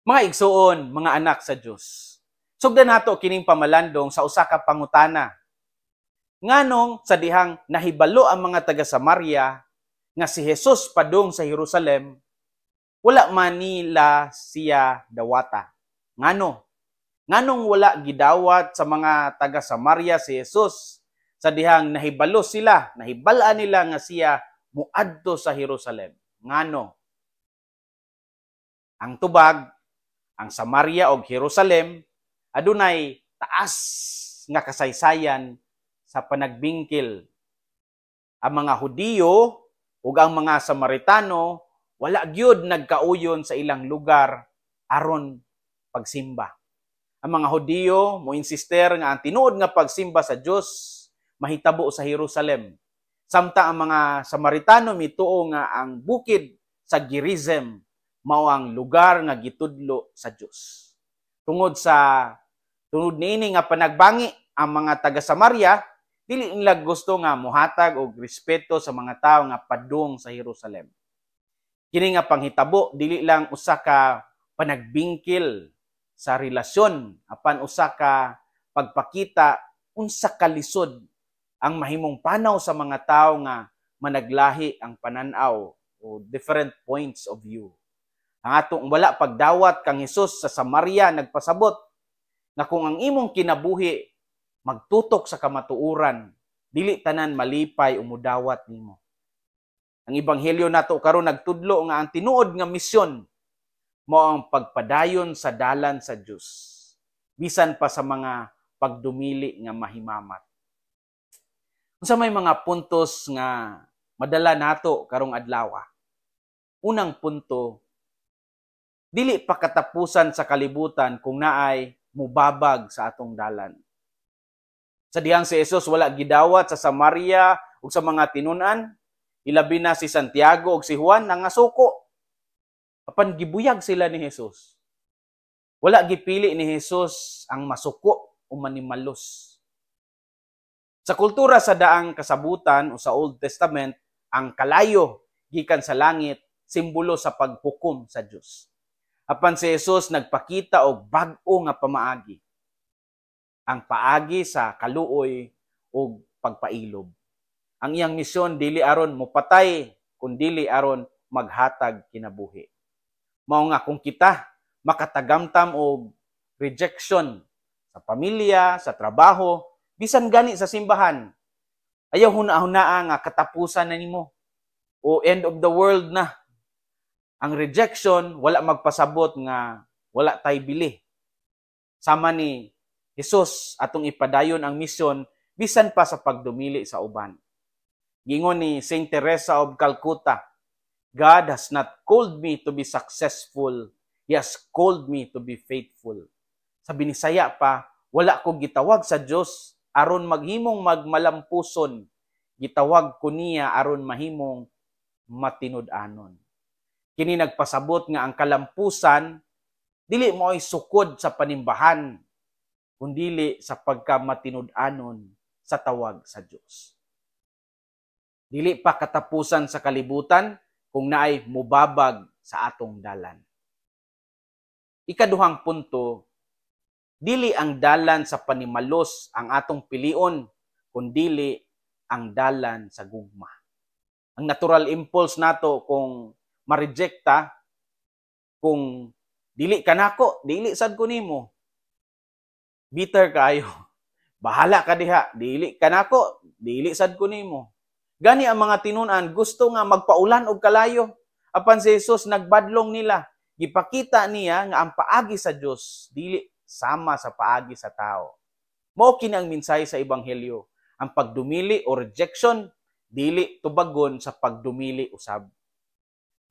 Mga igsuon, mga anak sa Dios. Sugdan nato kining pamalandong sa usa ka pangutana. Nganong sa dihang nahibalo ang mga taga Samaria nga si Jesus padung sa Jerusalem, wala man nila siya dawata. Ngano? Nganong wala gidawat sa mga taga Samaria si Jesus sa dihang nahibalo sila, nahibalaan nila nga siya muadto sa Jerusalem. Ngano? Ang tubag, ang Samaria o Jerusalem adunay taas nga kasaysayan sa panagbingkil. Ang mga Hudiyo ug ang mga Samaritano wala gyud nagkauyon sa ilang lugar aron pagsimba. Ang mga Hudiyo moinsister nga ang tinuod nga pagsimba sa Dios mahitabo sa Jerusalem. Samtang ang mga Samaritano mituo nga ang bukid sa Gerizim mao ang lugar nga gitudlo sa Dios. Tungod niini nga panagbangi ang mga taga Samaria dili nila gusto nga mohatag og respeto sa mga tawo nga padung sa Jerusalem. Kini nga panghitabo dili lang usa ka panagbingkil sa relasyon apan usa ka pagpakita unsa kalisod ang mahimong panaw sa mga tawo nga managlahi ang pananaw o different points of view. Ang atong wala pagdawat kang Hesus sa Samaria nagpasabot na kung ang imong kinabuhi magtutok sa kamatuoran, dili tanan malipay o mudawat nimo. Ang ebanghelyo nato karon nagtudlo nga ang tinuod nga misyon mao ang pagpadayon sa dalan sa Dios bisan pa sa mga pagdumili nga mahimamat. Unsa may mga puntos nga madala nato karong adlaw? Unang punto, dili pa katapusan sa kalibutan kung naay mubabag sa atong dalan. Sa dihang si Jesus wala gidawat sa Samaria ug sa mga tinun-an, ilabi na si Santiago ug si Juan nangasuko. Apan gibuyag sila ni Jesus. Wala gipili ni Jesus ang masuko o manimalos. Sa kultura sa daang kasabutan o sa Old Testament, ang kalayo gikan sa langit simbolo sa paghukom sa Dios. Apan si Jesus nagpakita og bag-o nga pamaagi. Ang paagi sa kaluoy ug pagpailob. Ang iyang misyon dili aron mopatay kundi aron maghatag kinabuhi. Mao nga kung kita makatagamtam og rejection sa pamilya, sa trabaho, bisan gani sa simbahan, ayaw huna-hunaa nga katapusan na nimo o end of the world na. Ang rejection wala magpasabot nga wala tay bili. Sama ni Jesus atong ipadayon ang misyon bisan pa sa pagdumili sa uban. Gingon ni Saint Teresa of Calcutta, God has not called me to be successful, He has called me to be faithful. Sa Binisaya pa, wala ko gitawag sa Dios aron maghimong magmalampuson. Gitawag ko niya aron mahimong matinud-anon. Kini nagpasabot nga ang kalampusan dili mo'y sukod sa panimbahan kundi sa pagkamatinud-anon sa tawag sa Dios. Dili pa katapusan sa kalibutan kung naay mubabag sa atong dalan. Ikaduhang punto, dili ang dalan sa panimalos ang atong pilion kundi ang dalan sa gugma. Ang natural impulse nato kung ma-rejecta, kung dili ka nako, dili sad ko nimo. Bitter kayo. Bahala ka diha, dili ka nako, dili sad ko nimo. Gani ang mga tinun-an gusto nga magpaulan og kalayo. Apan si Jesus nagbadlong nila, gipakita niya nga ang paagi sa Dios dili sama sa paagi sa tao. Mao kini ang mensahe sa ebanghelyo. Ang pagdumili o rejection dili tubagon sa pagdumili usab.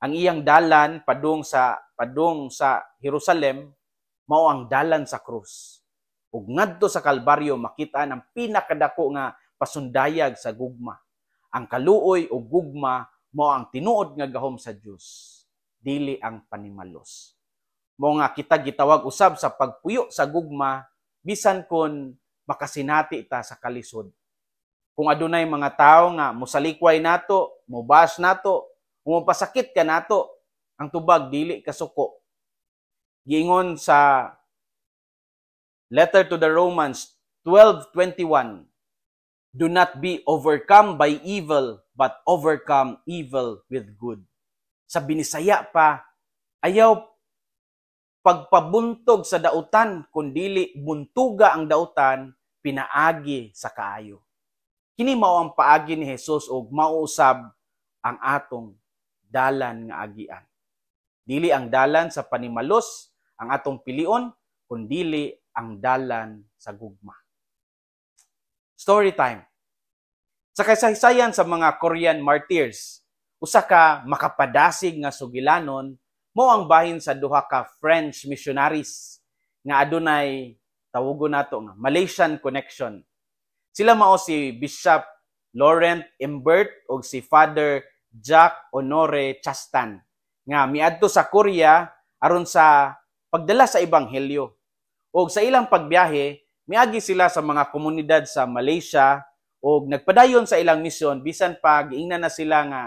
Ang iyang dalan padung sa Jerusalem mao ang dalan sa krus. Ug ngadto sa Kalbaryo makita ang pinakadako nga pasundayag sa gugma. Ang kaluoy o gugma mao ang tinuod nga gahom sa Dios, dili ang panimalos. Mao nga kita gitawag usab sa pagpuyo sa gugma bisan kon makasinati ta sa kalisod. Kung adunay mga tawo nga mosalikway nato, mobash nato, umapasakit ka nato, ang tubag dili kasuko. Giingon sa letter to the Romans 12:21, do not be overcome by evil, but overcome evil with good. Sa binisaya pa, ayaw pagpabuntog sa dautan, kundili buntuga ang dautan, pinaagi sa kaayo. Kini mao ang paagi ni Jesus og mauusab ang atong dalan nga agian. Dili ang dalan sa panimalos ang atong pilion, kundili ang dalan sa gugma. Story time. Sa kasaysayan sa mga Korean martyrs, usa ka makapadasig nga sugilanon mao ang bahin sa duha ka French missionaries nga adunay tawogon nato nga Malaysian connection. Sila mao si Bishop Laurent Imbert ug si Father Jacques Honore Chastan nga miadto sa Korea aron sa pagdala sa ebanghelyo. Og sa ilang pagbiyahe, miagi sila sa mga komunidad sa Malaysia og nagpadayon sa ilang misyon bisan pa giingnan na sila nga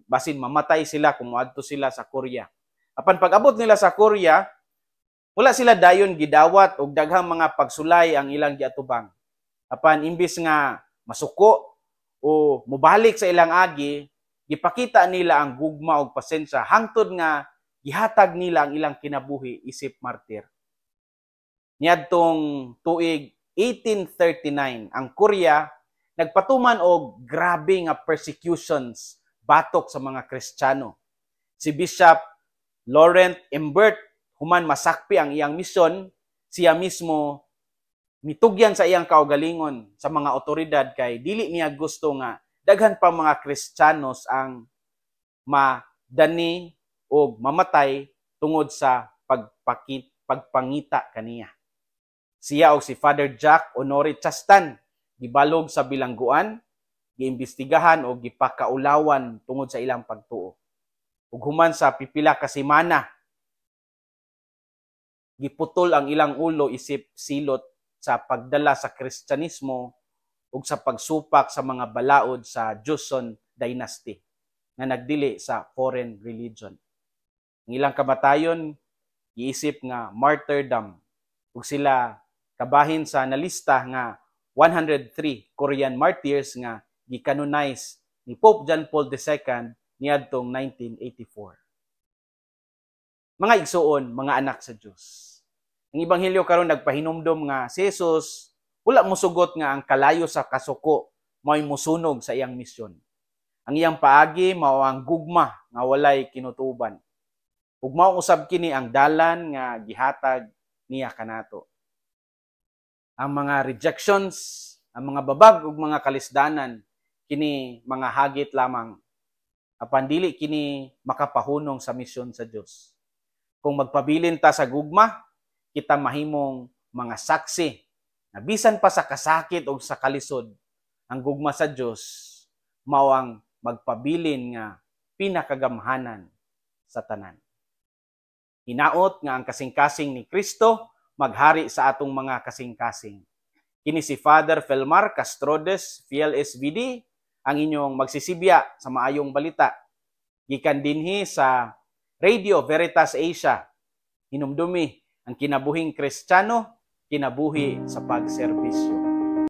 basin mamatay sila kung moadto sila sa Korea. Apan pag-abot nila sa Korea, wala sila dayon gidawat og daghang mga pagsulay ang ilang giatubang. Apan imbis nga masuko o mubalik sa ilang agi, gipakita nila ang gugma og pasensya hangtod nga gihatag nila ang ilang kinabuhi isip martir. Niadtong tuig 1839, ang Korea nagpatuman og grabe nga persecutions batok sa mga Kristiyano. Si Bishop Laurent Imbert, human masakpi ang iyang misyon, siya mismo mitugyan sa iyang kaugalingon sa mga otoridad kay dili niya gusto nga daghan pa mga Kristiyanos ang madani o mamatay tungod sa pagpangita kaniya. Siya og si Father Jacques Honore Chastan gibalog sa bilangguan, giimbestigahan o gipakaulawan tungod sa ilang pagtuo. Ug human sa pipila ka semana, giputol ang ilang ulo isip silot sa pagdala sa Kristyanismo ug sa pagsupak sa mga balaod sa Joseon Dynasty nga nagdili sa foreign religion. Ang ilang kamatayon giisip nga martyrdom ug sila kabahin sa nalista nga 103 Korean martyrs nga gikanonize ni Pope John Paul II niadtong 1984. Mga igsuon, mga anak sa Dios. Ang ebanghelyo karon nagpahinumdom nga si Jesus wala mosugot nga ang kalayo sa kasuko mao'y mosunog sa iyang misyon. Ang iyang paagi mao ang gugma nga walay kinutuban. Ug mao usab kini ang dalan nga gihatag niya kanato. Ang mga rejections, ang mga babag ug mga kalisdanan kini mga hagit lamang. Apan dili kini makapahunong sa misyon sa Dios. Kung magpabilin ta sa gugma, kita mahimong mga saksi na bisan pa sa kasakit o sa kalisod, ang gugma sa Dios mao ang magpabilin nga pinakagamhanan sa tanan. Hinaot nga ang kasing-kasing ni Kristo maghari sa atong mga kasing-kasing. Kini si Father Felmar Castrodes, PLSVD, ang inyong magsisibya sa maayong balita. Gikan dinhi sa Radio Veritas Asia. Hinumdumi ang kinabuhing Kristiyano, kinabuhi sa pagserbisyo.